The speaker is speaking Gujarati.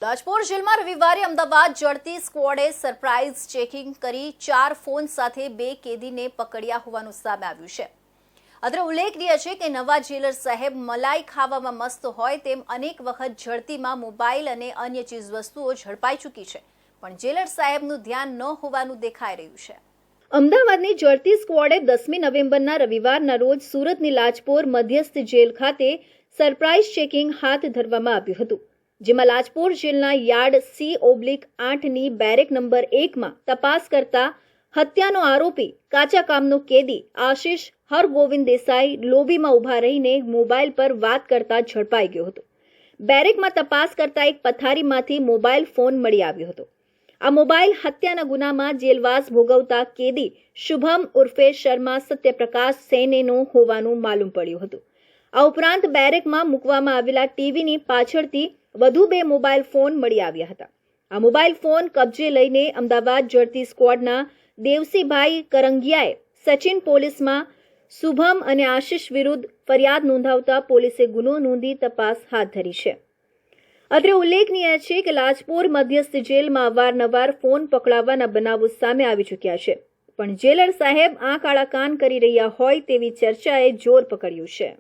રાજપોર જેલમાં રવિવારે અમદાવાદ જડતી સ્ક્વોડે સરપ્રાઇઝ ચેકિંગ કરી 4 ફોન સાથે 2 કેદીને પકડ્યા હોવાનું સામે આવ્યું છે। અત્રે ઉલ્લેખનીય છે કે નવા જેલર સાહેબ મલાઈ ખાવામાં મસ્ત હોય તેમ અનેક વખત જડતીમાં મોબાઈલ અને અન્ય ચીજવસ્તુઓ ઝડપાઈ ચૂકી છે, પણ જેલર સાહેબનું ધ્યાન ન હોવાનું દેખાઈ રહ્યું છે। અમદાવાદની જડતી સ્ક્વોડે 10મી નવેમ્બરના રવિવારના રોજ સુરતની લાજપોર મધ્યસ્થ જેલ ખાતે સરપ્રાઇઝ ચેકિંગ હાથ ધરવામાં આવ્યું હતું, જેમાં લાજપોર જેલના યાર્ડ C/8ની બેરેક નંબર 1માં તપાસ કરતા હત્યાનો આરોપી કાચા કામનો કેદી આશિષ હરગોવિંદ દેસાઈ લોબીમાં ઊભા રહીને મોબાઈલ પર વાત કરતા ઝડપાઈ ગયો હતો। બેરેકમાં તપાસ કરતા એક પથારીમાંથી મોબાઈલ ફોન મળી આવ્યો હતો। આ મોબાઈલ હત્યાના ગુનામાં જેલવાસ ભોગવતા કેદી શુભમ ઉર્ફે શર્મા સત્યપ્રકાશ સેનેનો હોવાનું માલુમ પડ્યું હતું। આ ઉપરાંત બેરેકમાં મૂકવામાં આવેલા ટીવીની પાછળથી વધુ 2 મોબાઈલ ફોન મળી આવ્યા હતા। આ મોબાઈલ ફોન કબજે લઈને અમદાવાદ જડતી સ્ક્વોડના દેવસીભાઈ કરંગિયાએ સચિન પોલીસમાં શુભમ અને આશિષ વિરુદ્ધ ફરિયાદ નોંધાવતા પોલીસે ગુનો નોંધી તપાસ હાથ ધરી છે। અત્રે ઉલ્લેખનીય છે કે લાજપોર મધ્યસ્થ જેલમાં અવારનવાર ફોન પકડાવવાના બનાવો સામે આવી ચૂક્યા છે, પણ જેલર સાહેબ આંખ આડા કાન કરી રહ્યા હોય તેવી ચર્ચાએ જોર પકડ્યું છે।